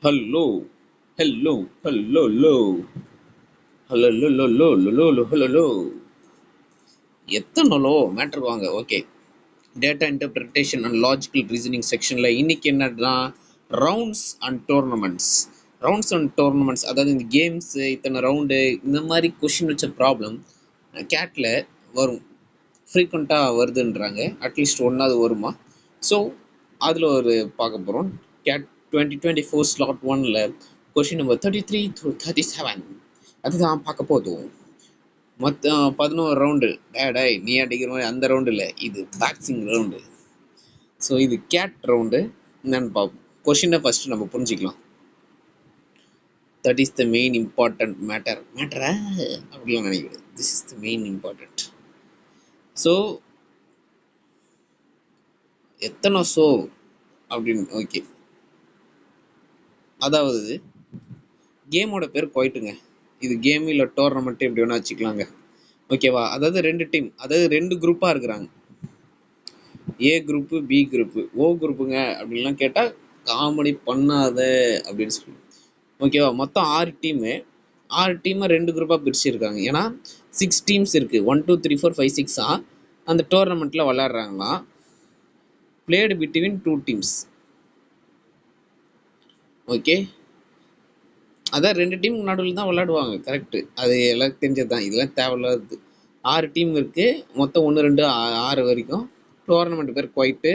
Hello, hello, hello, hello, hello, hello, hello, hello, hello, hello. எத்தனோ மேட்டருக்கு வாங்க. Okay, data interpretation and logical reasoning செக்ஷனில் இன்னைக்கு என்னன்னா rounds and tournaments. Rounds and tournaments, அதாவது இந்த games இத்தனை round இந்த மாதிரி கொஷின் வச்ச ப்ராப்ளம் கேட்டில் வரும், ஃப்ரீக்வெண்ட்டாக வருதுன்றாங்க. அட்லீஸ்ட் ஒன்றாவது வருமா. ஸோ அதில் ஒரு பார்க்க போகிறோம். கேட் 2024 ஸ்லாட் 1ல் கொஷின் நம்பர் 33 to 37 அதுதான் பார்க்க போதும். மொத்த 11 ரவுண்டு. டேய் நீ அடிக்கிற மாதிரி அந்த ரவுண்டு இல்லை, இது பாக்ஸிங் ரவுண்டு. ஸோ இது கேட் ரவுண்டு. என்னன்னு பார்ப்போம். கொஷினை ஃபஸ்ட்டு நம்ம புரிஞ்சிக்கலாம். That is the main important மேட்டரா அப்படிலாம் நினைக்கிறேன். This is the main important. So எத்தனை ஷோ அப்படின்னு. ஓகே, அதாவது கேமோட பேர் குவைட்டுங்க. இது கேம் இல்லை டோர்னமெண்ட் எப்படி வேணா வச்சுக்கலாங்க. ஓகேவா. அதாவது ரெண்டு டீம், அதாவது ரெண்டு குரூப்பாக இருக்கிறாங்க. ஏ குரூப்பு, பி குரூப்பு, ஓ குரூப்புங்க அப்படின்லாம் கேட்டால் காமெடி பண்ணாத அப்படின்னு சொல்லி. ஓகேவா. மொத்தம் 6 டீமு. 6 டீமை ரெண்டு குரூப்பாக பிரிச்சுருக்காங்க. ஏன்னா 6 டீம்ஸ் இருக்குது. 1 2 3 4 5 6 அந்த டோர்னமெண்ட்டில் விளையாடுறாங்களாம். Played between 2 teams. ஓகே, அதான் ரெண்டு டீமுக்கு நடுவில் தான் விளையாடுவாங்க. கரெக்டு, அது எல்லாருக்கும் தெரிஞ்சது தான். இதெல்லாம் தேவையில்லாது. 6 டீம் இருக்குது மொத்தம். 1 2 6 வரைக்கும். டோர்னமெண்ட் பேர் குவைட்டு.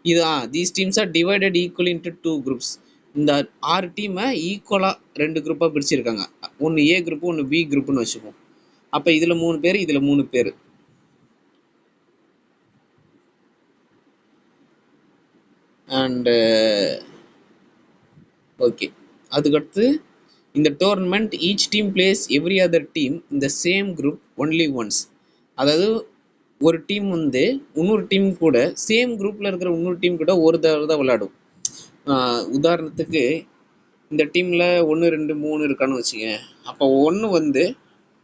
இது these teams are divided equally into 2 groups. இந்த 6 டீமை ஈக்குவலாக ரெண்டு குரூப்பாக பிரிச்சிருக்காங்க. ஒன்று ஏ குரூப்பு, ஒன்று பி குரூப்புன்னு வச்சுப்போம். அப்போ இதில் 3 பேர், இதில் 3 பேர். அண்டு ஓகே, அதுக்கடுத்து இந்த tournament each team place every other team இந்த சேம் குரூப் ஒன்லி ஒன்ஸ். அதாவது ஒரு டீம் வந்து இன்னொரு டீம் கூட சேம் குரூப்பில் இருக்கிற இன்னொரு டீம் கூட ஒரு தடவை தான் விளையாடும். உதாரணத்துக்கு இந்த டீமில் 1 2 3 இருக்கான்னு வச்சுங்க. அப்போ 1 வந்து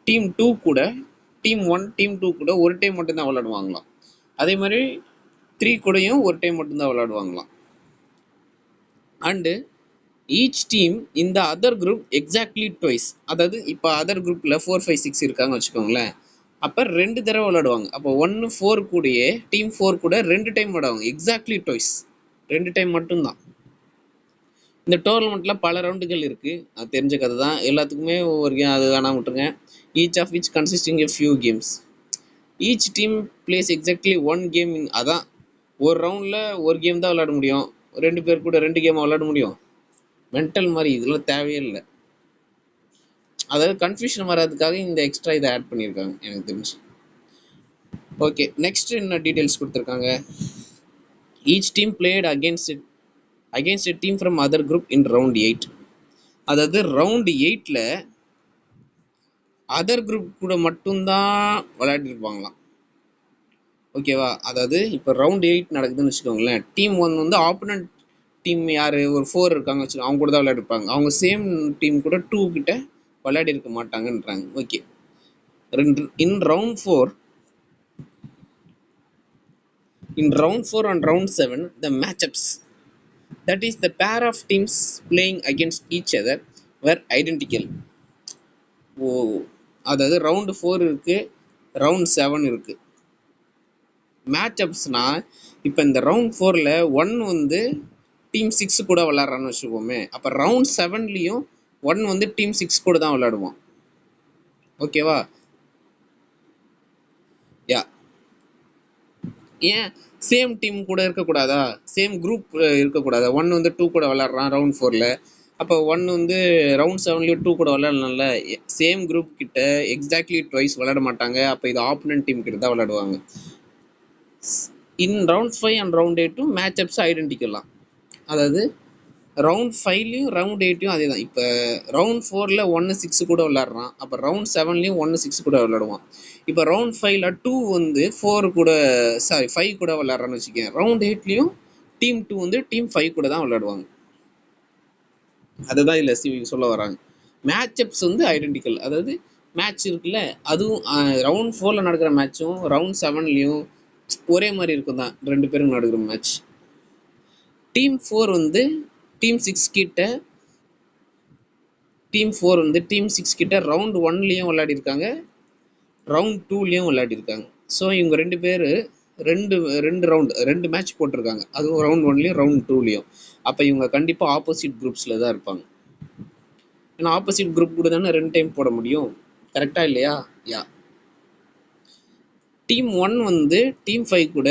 டீம் 2 கூட, டீம் 1 டீம் 2 கூட ஒரு டைம் மட்டும்தான் விளையாடுவாங்களாம். அதே மாதிரி 3 கூடயும் ஒரு டைம் மட்டும்தான் விளையாடுவாங்களாம். அண்டு ஈச் டீம் இந்த அதர் குரூப் எக்ஸாக்ட்லி ட்வைஸ். அதாவது இப்போ அதர் குரூப்பில் 4 5 6 இருக்காங்க வச்சுக்கோங்களேன். அப்போ 2 தடவை விளையாடுவாங்க. அப்போ 1 4 கூடயே டீம் 4 கூட 2 டைம் விளையாடுவாங்க. எக்ஸாக்ட்லி ட்வைஸ், 2 டைம் மட்டும்தான். இந்த டோர்னமெண்ட்டில் பல ரவுண்டுகள் இருக்குது. அது தெரிஞ்ச கதை தான். எல்லாத்துக்குமே ஒவ்வொரு கேம், அது வேணாம் விட்டுருங்க. Each of which consisting a few games. Each team plays exactly 1 game. அதான் ஒரு ரவுண்டில் ஒரு கேம் தான் விளையாட முடியும். 2 பேர் கூட 2 கேம் விளையாட முடியும். மென்டல் மாதிரி, இதெல்லாம் தேவையே இல்லை. அதாவது கன்ஃபியூஷன் வராதுக்காக இந்த எக்ஸ்ட்ரா இதை ஆட் பண்ணியிருக்காங்க எனக்கு தெரிஞ்சு. ஓகே, நெக்ஸ்ட் என்ன டீட்டெயில்ஸ் கொடுத்துருக்காங்க. Each team played against a team from other group in round 8. அதாவது ரவுண்ட் 8ல் அதர் குரூப் கூட மட்டும்தான் விளையாடிருப்பாங்களாம். ஓகேவா. அதாவது இப்போ ரவுண்ட் 8 நடக்குதுன்னு வச்சுக்கோங்களேன். டீம் 1 வந்து ஆப்போனன்ட் டீம் யார், ஒரு 4 இருக்காங்க வச்சுக்கோங்க, அவங்க கூட தான் விளையாடிருப்பாங்க. அவங்க சேம் டீம் கூட 2 கிட்ட விளையாடி இருக்க மாட்டாங்கன்றாங்க. Okay, in round 4 and round 7 the matchups, that is the pair of teams playing against each other, were identical. அதாவது ரவுண்ட் 4 இருக்கு, ரவுண்ட் 7 இருக்கு. மேட்சப்ஸ்னா இப்போ இந்த ரவுண்ட் 4ல் 1 வந்து டீம் 6 கூட விளையாடுறான்னு வச்சுக்கோமே. அப்போ ரவுண்ட் 7லேயும் 1 வந்து டீம் 6 கூட தான் விளையாடுவான். ஓகேவா. யா, ஏன் சேம் டீம் கூட இருக்கக்கூடாதா, சேம் குரூப் இருக்கக்கூடாதா. 1 வந்து 2 கூட விளையாடுறான் ரவுண்ட் 4ல். அப்போ 1 வந்து ரவுண்ட் 7லேயும் 2 கூட விளையாடலாம்ல. சேம் குரூப் கிட்ட எக்ஸாக்ட்லி ட்வைஸ் விளையாட மாட்டாங்க. அப்போ இது ஆப்போனன்ட் டீம் கிட்ட தான் விளையாடுவாங்க. In round 5 and round 8 matchups ஐடென்டிக்கலாம். அதாவது ரவுண்ட் 5லையும் ரவுண்ட் 8லையும் அதே தான். இப்போ ரவுண்ட் 4ல் 1 6 கூட விளையாடுறான். அப்போ ரவுண்ட் 7லையும் 1 6 கூட விளையாடுவான். இப்போ ரவுண்ட் 5ல் 2 வந்து 4 கூட, சாரி 5 கூட விளையாடுறான்னு வச்சுக்கேன். ரவுண்ட் 8லையும் டீம் 2 வந்து டீம் 5 கூட தான் விளையாடுவாங்க. அதுதான் இதில் சொல்ல வராங்க. மேட்சப்ஸ் வந்து ஐடென்டிக்கல். அதாவது மேட்ச் இருக்குல்ல, அதுவும் ரவுண்ட் 4ல் நடக்கிற மேட்சும் ரவுண்ட் 7லையும் ஒரே மாதிரி இருக்கும் தான், 2 பேரும் நடக்கிற மேட்ச். டீம் 4 வந்து டீம் 6 கிட்ட டீம் 4 வந்து டீம் 6 கிட்ட ரவுண்ட் 1லயும் விளையாடி இருக்காங்க, ரவுண்ட் 2லயும் விளையாடி இருக்காங்க. ஸோ இவங்க 2 பேர் ரெண்டு ரெண்டு ரவுண்ட் 2 மேட்ச் போட்டிருக்காங்க, அதுவும் ரவுண்ட் 1லயும் ரவுண்ட் 2லயும். அப்போ இவங்க கண்டிப்பாக ஆப்போசிட் குரூப்ஸில் தான் இருப்பாங்க. ஏன்னா ஆப்போசிட் குரூப் கூட தானே 2 டைம் போட முடியும், கரெக்டா இல்லையா? யா. டீம் 1 வந்து டீம் 5 கூட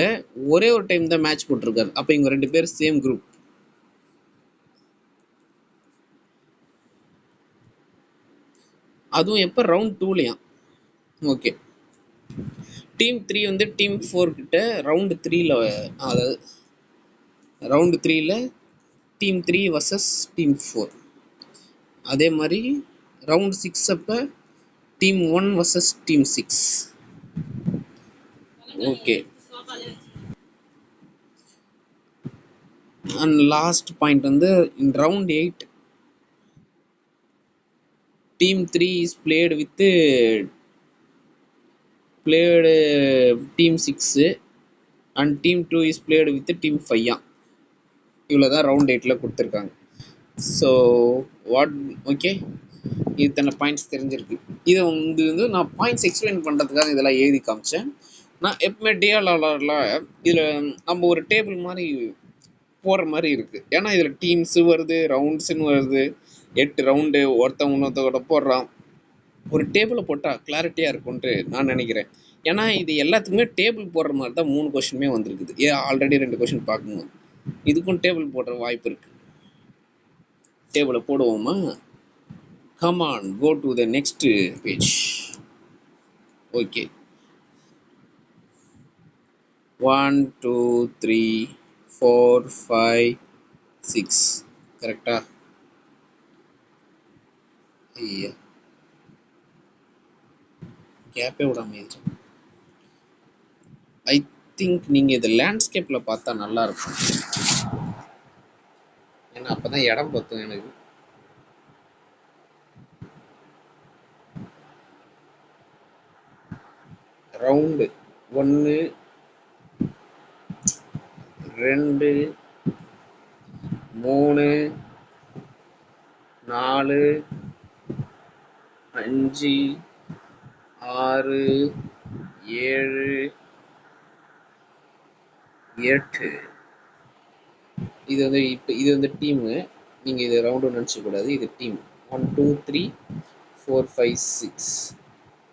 ஒரே ஒரு டைம் தான் மேட்ச் போட்டிருக்காரு. அப்போ இவங்க 2 பேர் சேம் குரூப். அதுவும் எப்போ? ரவுண்ட் 2லயா? ஓகே. டீம் 3 வந்து டீம் 4 கிட்ட ரவுண்ட் 3ல, அதாவது ரவுண்ட் 3ல டீம் 3 வர்சஸ் டீம் 4. அதே மாதிரி ரவுண்ட் 6 அப்போ team 1 versus team 6. Okay. And last point வந்து in round 8 team 3 is played with team 6 and team 2 is played with team 5. இவ்வளோதான் ரவுண்ட் 8ல கொடுத்துருக்காங்க. ஸோ வாட் ஓகே, இத்தனை பாயிண்ட்ஸ் தெரிஞ்சிருக்கு. இதை வந்து நான் பாயிண்ட்ஸ் எக்ஸ்பிளைன் பண்ணுறதுக்காக இதெல்லாம் எழுதி காமிச்சேன். நான் எப்பவுமே டிஎல்ஆர்ல இதில் நம்ம ஒரு டேபிள் மாதிரி போடுற மாதிரி இருக்குது. ஏன்னா இதில் டீம்ஸு வருது, ரவுண்ட்ஸுன்னு வருது, 8 ரவுண்டு ஒருத்தன் இன்னொருத்தோட போடுறான். ஒரு டேபிளை போட்டால் கிளாரிட்டியாக இருக்கும்ன்ட்டு நான் நினைக்கிறேன். ஏன்னா இது எல்லாத்துக்குமே டேபிள் போடுற மாதிரி தான் 3 கொஷினுமே வந்திருக்குது. ஆல்ரெடி 2 கொஷின் பார்க்கணும், இதுக்கும் டேபிள் போடுற வாய்ப்பு இருக்குது. டேபிளை போடுவோமா? come on, go to the next page. okay, 1 2 3 4 5 6 கரெக்டா? ஐயா கேப்பே விடாம. ஐ திங்க் நீங்க இது லேண்ட்ஸ்கேப்ல பார்த்தா நல்லா இருக்கும், ஏன்னா அப்பதான் இடம் பத்தும் எனக்கு. ரவுண்டு 1 2 3 4 5 6 7 8. இது வந்து இப்போ இது வந்து டீமு, நீங்கள் இது ரவுண்டு நினச்சக்கூடாது, இது டீம். 1 2 3 4 5 6.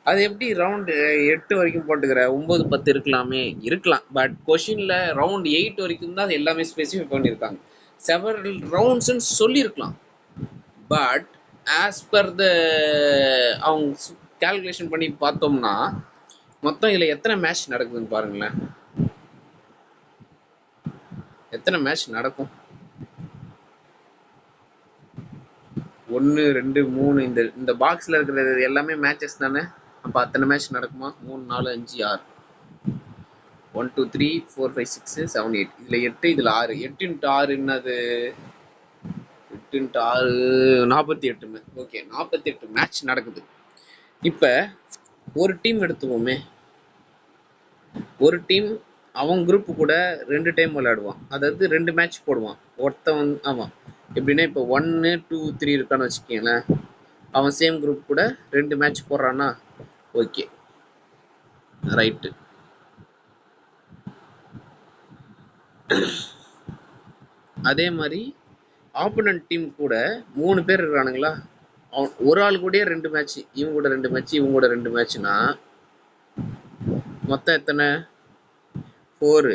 அது எப்படி ரவுண்டு 8 வரைக்கும் போட்டுக்கிற? 9 10 இருக்கலாமே. இருக்கலாம், பட் கொஷினில் ரவுண்ட் 8 வரைக்கும் தான் எல்லாமே ஸ்பெசிஃபை பண்ணியிருக்காங்க. செவரல் ரவுண்ட்ஸ்ன்னு சொல்லியிருக்கலாம், பட் ஆஸ் பர் த அவங்க கால்குலேஷன் பண்ணி பார்த்தோம்னா மொத்தம் இதில் எத்தனை மேட்ச் நடக்குதுன்னு பாருங்களேன். எத்தனை மேட்ச் நடக்கும்? 1 2 3. இந்த பாக்ஸில் இருக்கிறது எல்லாமே மேட்சஸ் தானே. அப்போ அத்தனை மேட்ச் நடக்குமா? 3 4 5 6. 1 2 3 4 5 6 7 8. இதில் 8, இதில் 6. 8 × 6 என்னது? 8 × 6 48. ஓகே, 48 மேட்ச் நடக்குது. இப்போ ஒரு டீம் எடுத்துவோமே, ஒரு டீம் அவன் குரூப் கூட 2 டைம் விளையாடுவான், அதாவது 2 மேட்ச் போடுவான் ஒருத்தன். ஆமாம், எப்படின்னா இப்போ 1 2 3 இருக்கான்னு வச்சுக்கீங்களேன், அவன் சேம் குரூப் கூட 2 மேட்ச் போடுறான்னா ஓகே ரைட்டு. அதே மாதிரி ஆப்போனன்ட் டீம் கூட 3 பேர் இருக்கானுங்களா, அவன் ஒரு ஆள் கூட 2 மேட்ச், இவங்க கூட 2 மேட்ச், இவங்க கூட 2 மேட்ச்னா மொத்தம் எத்தனை? 4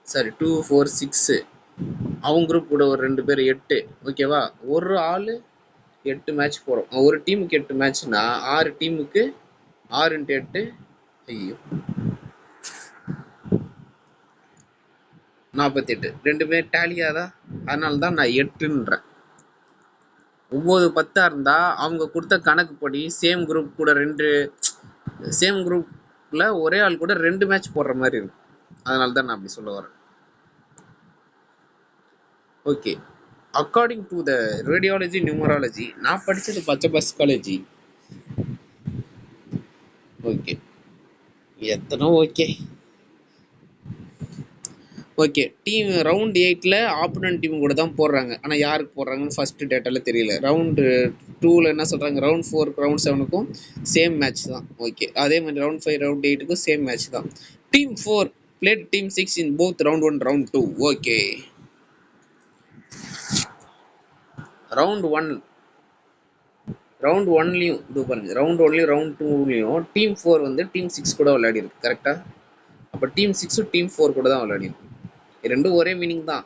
சாரி 2 4 6. அவங்க குரூப் கூட ஒரு 2 பேர் 8. ஓகேவா? ஒரு ஆள் 8 மேட்ச் போகிறோம். ஒரு டீமுக்கு 8 மேட்ச்னா 6 டீமுக்கு 6 × 8. ஐயோ 48. ரெண்டுமே டேலியாதா? அதனால தான் நான் 8ன்றேன். 9 10 இருந்தா அவங்க கொடுத்த கணக்குப்படி சேம் குரூப் கூட 2, சேம் குரூப்ல ஒரே ஆள் கூட 2 மேட்ச் போடுற மாதிரி இருக்கும். அதனால தான் நான் அப்படி சொல்ல வரேன். Okay, according to the radiology numerology, நான் படித்தது பச்சைப்பா காலேஜி. ஓகே, எத்தனை ஓகே. ஓகே. டீம் ரவுண்ட் 8ல ஆப்போனன்ட் டீம் கூட தான் போடுறாங்க. ஆனா யாருக்கு போடுறாங்கன்னு ஃபர்ஸ்ட் டேட்டால தெரியல. ரவுண்டு 2ல என்ன சொல்றாங்க, ரவுண்ட் 4க்கும் ரவுண்ட் 7க்கும் சேம் மேட்ச் தான். ஓகே. அதே மாதிரி ரவுண்ட் 5 ரவுண்ட் 8க்கும் சேம் மேட்ச் தான். Team 4 played team 6 in both round 1 round 2. Okay. Round 1 round 1லயும் இது பாருங்க, ரவுண்ட் 1லயும் ரவுண்ட் 2லயும் டீம் 4 வந்து டீம் 6 கூட விளையாடி இருக்கு. கரெக்டா? அப்ப டீம் 6 டீம் 4 கூட தான் விளையாடி இருக்கு. ரெண்டும் ஒரே மீனிங் தான்.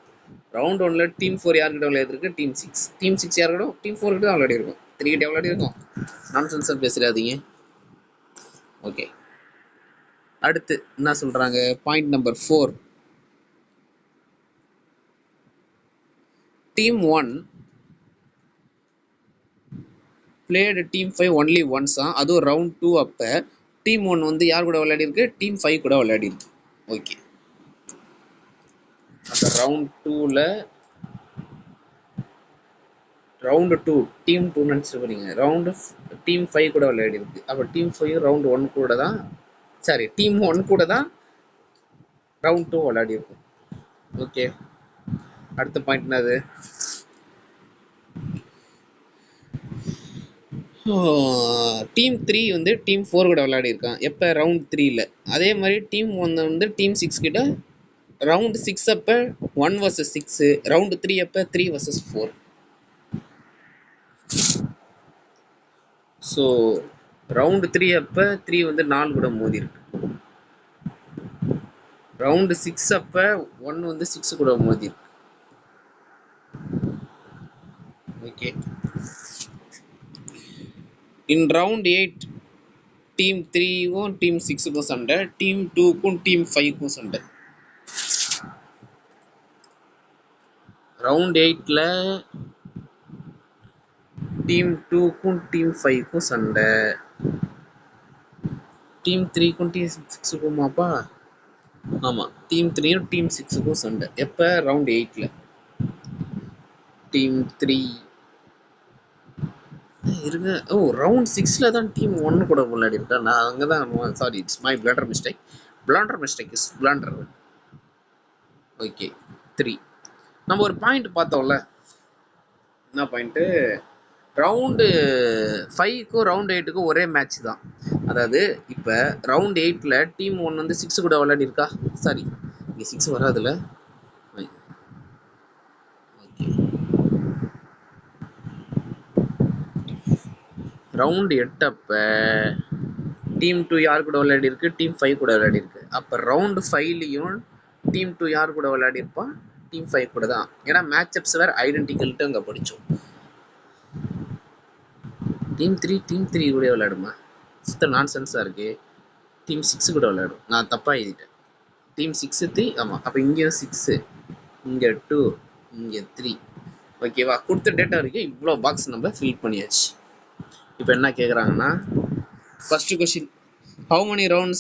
ரவுண்ட் 1ல டீம் 4 யார்கிட்ட விளையாடிருக்கு, டீம் 6. டீம் 6 யார்கிட்ட, டீம் 4 கிட்ட தான் விளையாடி இருக்கும். 3 கிட்ட விளையாடி இருக்கும். நான்சென்ஸா பேசுறாதீங்க. ஓகே. அடுத்து என்ன சொல்றாங்க, point number 4. Team 1 played team 5 only once. அதுவும் ரவுண்ட் 2 அப்ப டீம் 1 வந்து யார் கூட விளையாடி இருக்கு, டீம் 5 கூட விளையாடி இருக்கு. ஓகே. அப்ப ரவுண்ட் 2ல ரவுண்ட் 2 டீம் 2 நினைச்சு போறீங்க, ரவுண்ட் டீம் 5 கூட விளையாடி இருக்கு. அப்ப டீம் 5 ரவுண்ட் 1 கூட தான், சாரி டீம் 1 கூட தான் ரவுண்ட் 2 விளையாடி இருக்கும். ஓகே. அடுத்த பாயிண்ட் என்னது, டீம் 3 வந்து டீம் 4 கூட விளையாடி இருக்கான். எப்ப, ரவுண்ட் 3ல. அதே மாதிரி டீம் 1 வந்து டீம் 6 கிட்ட ரவுண்ட் 6 அப்ப 1 vs 6, ரவுண்ட் 3 அப்ப 3 vs 4. ஸோ ரவுண்ட் 3 அப்ப 3 வந்து 4 கூட மோதி இருக்கு. ரவுண்ட் 6 அப்ப 1 வந்து 6 கூட மோதி இருக்கு. ஓகே. இன் ரவுண்ட் 8 டீம் 3க்கும் டீம் 6க்கும் சண்டை, டீம் 2க்கும் டீம் 5க்கும் சண்டை. ரவுண்ட் 8ல டீம் 2க்கும் டீம் 5க்கும் சண்டை, டீம் 3க்கும் டீம் 6க்குமாப்பா, ஆமா டீம் 3யும் டீம் 6க்கும் சண்டை. எப்ப, ரவுண்ட் 8ல. டீம் 3 இருங்க, ஓ ரவுண்ட் 6ல தான் டீம் 1 கூட விளையாடி இருக்கா. நான் அங்கதான், sorry it's my blunder mistake. Is blunder. Okay. 3 நம்ம ஒரு பாயிண்ட் பார்த்தோம்ல, என்ன பாயிண்ட், ரவுண்டு 5க்கும் ரவுண்ட் 8க்கும் ஒரே மேட்ச் தான். அதாவது இப்போ ரவுண்ட் 8ல டீம் 1 வந்து 6 கூட விளையாடி இருக்கா, சாரி இங்கே 6 வராதுல்ல. ரவுண்ட் 8 அப்ப டீம் 2 யார் கூட விளையாடி இருக்கு, டீம் 5 கூட விளையாடி இருக்கு. அப்ப ரவுண்ட் 5லயும் டீம் 2 யார் கூட விளையாடி இருப்பா, டீம் 5 கூட தான். ஏன்னா மேட்சப்ஸ் வேற ஐடென்டிக்கல்ட்டு அங்க படிச்சோம். டீம் 3 கூட விளையாடுமா, சுத்த நான்சென்ஸா இருக்கு. டீம் 6 கூட விளையாடும். நான் தப்பா எழுதிட்டேன். டீம் 6 3, ஆமா. அப்ப இங்கேயும் 6, இங்க 2, இங்க 3. ஓகேவா? கொடுத்த டேட்டா வரைக்கும் இவ்வளோ பாக்ஸ் நம்ம ஃபில் பண்ணியாச்சு. இப்போ என்ன கேட்குறாங்கன்னா, first question, how many rounds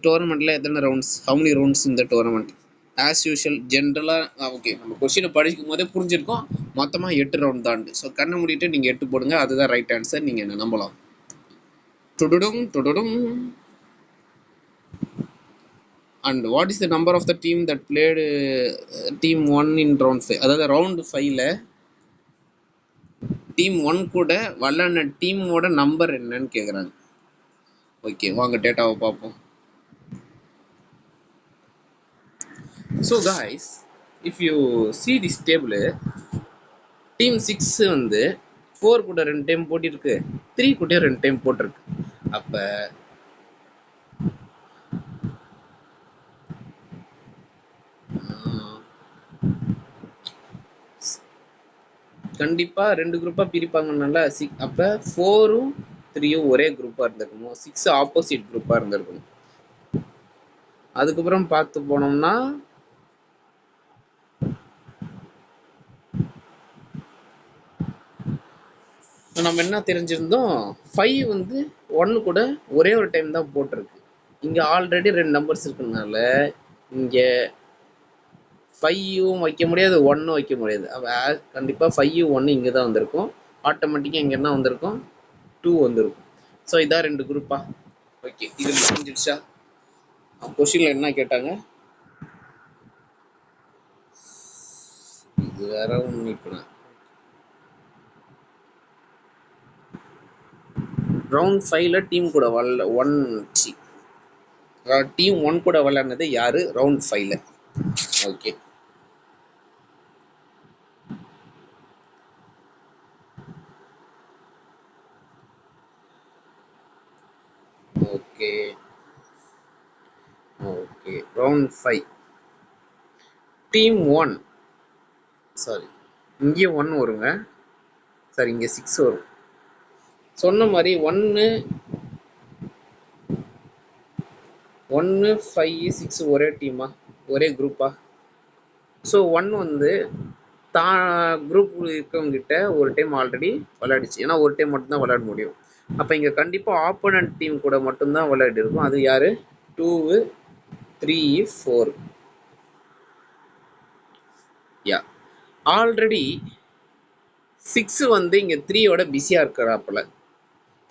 டோர்னமெண்ட்ல எத்தனை rounds, how many rounds in the tournament? as usual ஜென்ரலா ஓகே, நம்ம கொஸ்டினை படிக்கும் போதே புரிஞ்சிருக்கோம் மொத்தமா 8 ரவுண்ட் தான். ஸோ கண்ணை மூடிட்டு நீங்க 8 போடுங்க, அதுதான் ரைட் ஆன்சர். நீங்க என்ன நம்பலாம். டுடுடும் டுடுடும். and what is the number of the team that played team 1 in round 5? அதாவது ரவுண்ட் 5ல டீம் 1 கூட விளையாடின டீமோட நம்பர் என்னன்னு கேக்குறாங்க. ஓகே, வாங்க டேட்டாவை பார்ப்போம். So guys, if you see this table, team 6 வந்து 4 கூட 2 டைம் போட்டிருக்கு, 3 கூட 2 டைம் போட்டிருக்கு. அப்ப கண்டிப்பா 2 குரூப்பா பிரிப்பாங்கனால அப்ப 4ம் 3யும் ஒரே குரூப்பா இருந்திருக்கணும், 6 ஆப்போசிட் குரூப்பா இருந்திருக்கணும். அதுக்கப்புறம் பார்த்து போனோம்னா நம்ம என்ன தெரிஞ்சிருந்தோம், 5 வந்து 1 கூட ஒரே ஒரு டைம் தான் போட்டிருக்கு. இங்க ஆல்ரெடி 2 நம்பர்ஸ் இருக்குனால இங்க 5யும் வைக்க முடியாது, 1ம் வைக்க முடியாது. கண்டிப்பா 5 1 இங்க தான் வந்திருக்கும். ஆட்டோமேட்டிக்கா இங்க என்ன வந்திருக்கும், 2 வந்திருக்கும். ஸோ இதான் 2 குரூப்பா. ஓகே, இது புரிஞ்சிடுச்சா? கொஸ்டின்ல என்ன கேட்டாங்க, அது வேற ஒன்று. இப்போ ரவுண்ட் 5ல டீம் கூட டீம் 1 கூட விளையாடுனது யாரு ரவுண்ட் 5ல? Okay, okay, okay. Round 5 team 1, sorry இங்கே 1 வருங்க, சாரி இங்கே 6 வரும். சொன்ன மாதிரி 1 5 6 ஒரே டீமா, ஒரே குரூப்பா? ஸோ 1 வந்து தான் குரூப் இருக்கவங்க கிட்ட ஒரு டைம் ஆல்ரெடி விளையாடிச்சு. ஏன்னா ஒரு டைம் மட்டும்தான் விளையாட முடியும். அப்போ இங்கே கண்டிப்பாக ஆப்போனன்ட் டீம் கூட மட்டும்தான் விளையாடி இருக்கும். அது யாரு? 2 3 4. யா, ஆல்ரெடி 6 வந்து இங்கே 3யோட பிஸியாக இருக்கிறாப்புல.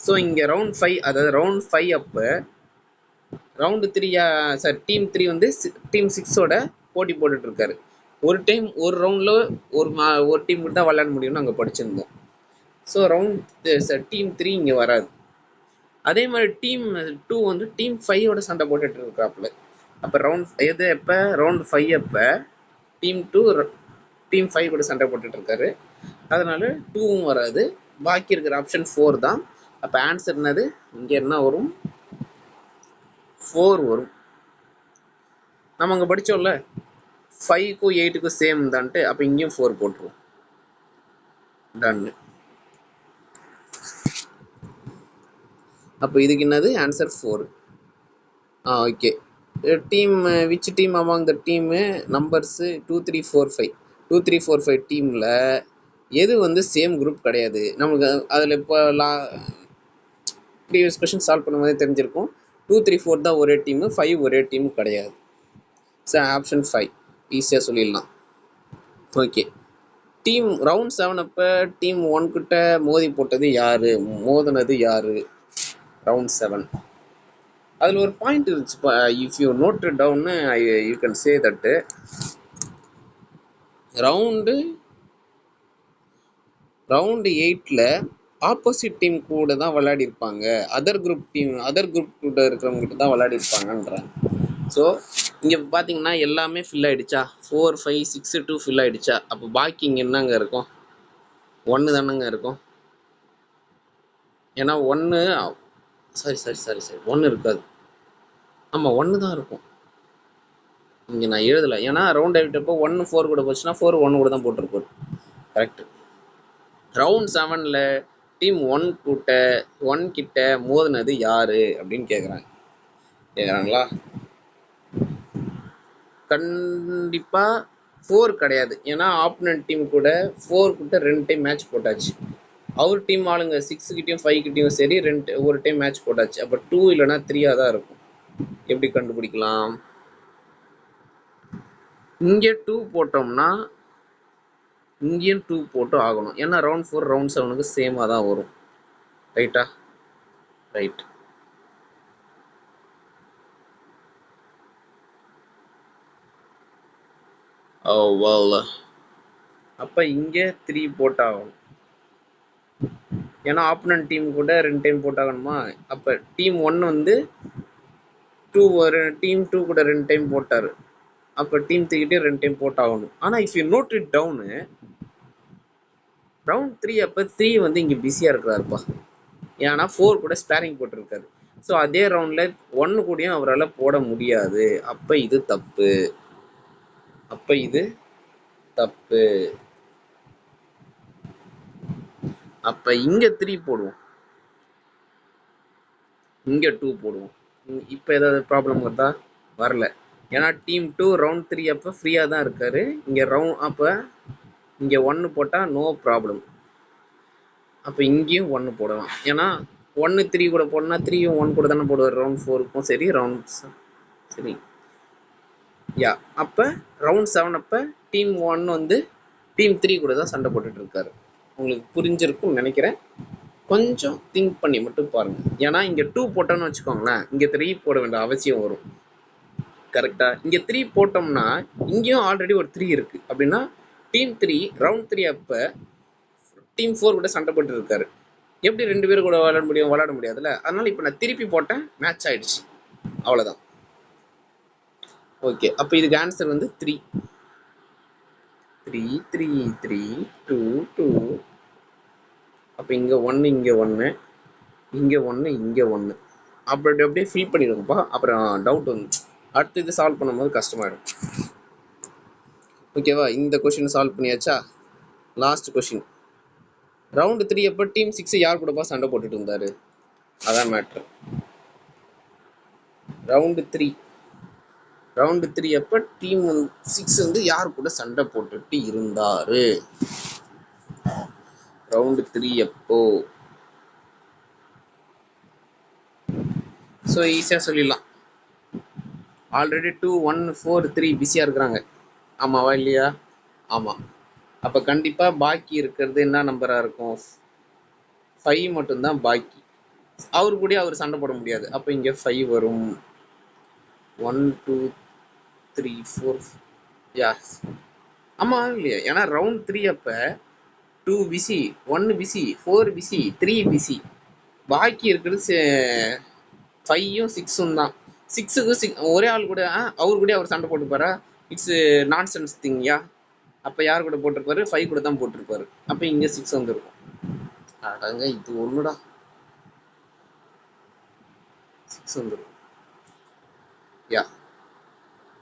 ஸோ இங்கே ரவுண்ட் 5, அதாவது ரவுண்ட் 5 அப்போ ரவுண்டு 3, சாரி டீம் 3 வந்து டீம் 6ஓட போட்டி போட்டுட்டு இருக்காரு. ஒரு டைம் ஒரு ரவுண்டில் ஒரு டீம் தான் விளையாட முடியும்னு அங்கே படிச்சிருந்தோம். ஸோ டீம் 3 இங்கே வராது. அதே மாதிரி டீம் 2 வந்து டீம் 5ஓட சண்டை போட்டுட்டு இருக்காப்புல. அப்போ எப்போ ரவுண்ட் 5 அப்போ டீம் 2 டீம் 5 கூட சண்டை போட்டுட்டு இருக்காரு. அதனால 2வும் வராது. பாக்கி இருக்கிற ஆப்ஷன் 4 தான். அப்போ ஆன்சர் என்னது? இங்கே என்ன வரும்? 4 வரும். நம்ம அங்கே படித்தோம்ல 5க்கும் 8க்கும் சேம் தான்ட்டு. அப்போ இங்கேயும் 4 போட்டுருவோம். டன்னு. அப்போ இதுக்கு என்னது? Answer 4. Okay. Team which team among the team numbers 2 3 4 5 2 3 4 5 டீமில் எது வந்து சேம் குரூப் கிடையாது? நமக்கு அதில் இப்போ ப்ரீவியஸ் கொஸ்டின் சால்வ் பண்ணும்போதே தெரிஞ்சிருக்கும். 2 3 4 தான் ஒரே டீமு, 5 ஒரே டீம் கிடையாது. ஸோ ஆப்ஷன் 5 ஈஸியாக சொல்லிடலாம். ஓகே. டீம் ரவுண்ட் 7 அப்போ டீம் 1 கிட்ட மோதினது யாரு ரவுண்ட் 7? அதில் ஒரு பாயிண்ட் இருந்துச்சுப்பா. If you note down you can say that round 8ல் ஆப்போசிட் டீம் கூட தான் விளையாடி இருப்பாங்க. அதர் குரூப் கூட இருக்கிறவங்க கிட்ட தான் விளையாடி இருப்பாங்கன்றாங்க. ஸோ இங்கே பார்த்தீங்கன்னா எல்லாமே ஃபில் ஆகிடுச்சா? 4 5 6 2 ஃபில் ஆகிடுச்சா? அப்போ பாக்கி இங்கே என்னங்க இருக்கும்? 1 தானேங்க இருக்கும். ஏன்னா 1 சாரி 1 இருக்காது. ஆமாம் 1 தான் இருக்கும். இங்கே நான் எழுதலை. ஏன்னா ரவுண்ட் ஆகிட்டப்போ 1 4 கூட போச்சுன்னா 4 1 கூட தான் போட்டிருப்போம். கரெக்டு. ரவுண்ட் 7ல் டீம் 1 கிட்ட மோதினது யாரு அப்படின்னு கேட்குறாங்களா? கண்டிப்பாக 4 கிடையாது. ஏன்னா ஆப்போனன்ட் டீம் கூட 4 கிட்ட 2 டைம் மேட்ச் போட்டாச்சு. அவர் டீம் ஆளுங்க 6 கிட்டையும் 5 கிட்டையும் சரி ஒரு டைம் மேட்ச் போட்டாச்சு. அப்போ 2 இல்லைன்னா 3 தான் இருக்கும். எப்படி கண்டுபிடிக்கலாம்? இங்கே 2 போட்டோம்னா இங்கேயும் 2 போட்டு ஆகணும். ஏன்னா ரவுண்ட் 4 ரவுண்ட் 7க்கு சேமாக தான் வரும். ரைட்டா? ரைட். அப்போ இங்கே 3 போட்டாகணும். ஏன்னா ஆப்போனன்ட் டீம் கூட 2 டைம் போட்டாகணுமா? அப்போ டீம் 1 வந்து டீம் 2 கூட 2 டைம் போட்டார். அப்போ டீம் 3 கிட்டே 2 டைம் போட்டாகணும். ஆனால் if you note it down round 3 அப்போ 3 வந்து இங்கே பிஸியாக இருக்கிறாருப்பா. ஏன்னா 4 கூட ஸ்பேரிங் போட்டிருக்காரு. ஸோ அதே ரவுண்டில் 1 கூடயும் அவரால் போட முடியாது. அப்போ இது தப்பு. அப்போ இங்கே 3 போடுவோம், இங்கே 2 போடுவோம். இப்போ ஏதாவது ப்ராப்ளம் வருதா? வரல. ஏன்னா டீம் 2 ரவுண்ட் 3 அப்போ ஃப்ரீயாக தான் இருக்காரு. இங்கே அப்போ இங்கே 1 போட்டால் நோ ப்ராப்ளம். அப்போ இங்கேயும் 1 போடலாம். ஏன்னா 1 3 கூட போடனா 3யும் 1 கூட தானே போடுவார். ரவுண்ட் 4க்கும் சரி சரி. யா, அப்போ ரவுண்ட் 7 அப்போ டீம் 1 வந்து டீம் 3 கூட தான் சண்டை போட்டுட்டு இருக்காரு. உங்களுக்கு புரிஞ்சிருக்கும்னு நினைக்கிறேன். கொஞ்சம் திங்க் பண்ணி மட்டும் பாருங்க. ஏன்னா இங்கே 2 போட்டோன்னு வச்சுக்கோங்களேன், இங்கே 3 போட வேண்டிய அவசியம் வரும். கரெக்டா? இங்கே 3 போட்டோம்னா இங்கேயும் ஆல்ரெடி ஒரு 3 இருக்கு. அப்படின்னா டீம் 3 ரவுண்ட் 3 அப்ப டீம் 4 கூட சண்டை போட்டு இருக்காரு. எப்படி 2 பேரும் கூட விளையாட முடியும்? விளையாட முடியாதுல்ல. அதனால இப்போ நான் திருப்பி போட்டேன், மேட்ச் ஆயிடுச்சு. அவ்வளோதான். ஓகே, அப்போ இதுக்கு ஆன்சர் வந்து 3 3 3 3 2 2. அப்போ இங்கே 1 இங்கே 1 இங்கே 1 இங்கே 1 அப்படி அப்படியே ஃபில் பண்ணிடுங்கப்பா. அப்புறம் டவுட் வந்து அடுத்து இது சால்வ் பண்ணும்போது கஷ்டமாயிடும். ஓகேவா? இந்த கொஷின் சால்வ் பண்ணியாச்சா? Last question. ரவுண்டு 3 அப்போ டீம் 6 யார் கூடப்பா சண்டை போட்டுட்டு இருந்தாரு? அதான் மேட்ரு. ரவுண்டு 3 அப்போ டீம் 6 வந்து யார் கூட சண்டை போட்டுட்டு இருந்தாரு? ரவுண்டு 3 அப்போ ஸோ ஈஸியாக சொல்லிடலாம். ஆல்ரெடி 2 1 4 3 பிஸியாக இருக்கிறாங்க. ஆமாவா இல்லையா? ஆமாம். அப்போ கண்டிப்பாக பாக்கி இருக்கிறது என்ன நம்பராக இருக்கும்? 5 மட்டும்தான் பாக்கி. அவரு கூட அவர் சண்டை போட முடியாது. அப்போ இங்கே 5 வரும். 1 2 3 4. யா ஆமாம் இல்லையா? ஏன்னா ரவுண்ட் 3 அப்போ 2 பிசி, 1 பிசி, 4 பிசி, 3 பிசி. பாக்கி இருக்கிறது 5ம் 6ம் தான். 6க்கு ஒரே ஆள் கூட அவர் கூட அவர் சண்டை போட்டுப்பாரா? It's nonsense திங்யா. அப்போ யார் கூட போட்டிருப்பாரு? 5 கூட தான் போட்டிருப்பாரு. அப்போ இங்கே 6 வந்துருக்கும். அடங்க, இது ஒண்ணுடா. 6 வந்துடும். Yeah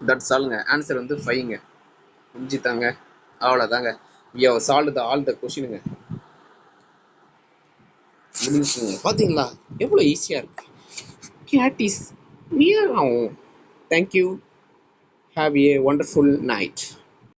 that's ஆல்ங்க. ஆன்சர் வந்து 5ங்க. புரிஞ்சுத்தாங்க? அவ்வளோதாங்க. யோ சால்வ் த ஆல் த கொஷினுங்க. முடிஞ்சுங்க. பார்த்தீங்களா எவ்வளோ ஈஸியாக இருக்கு? Cat is meow. Thank you. Have a wonderful night.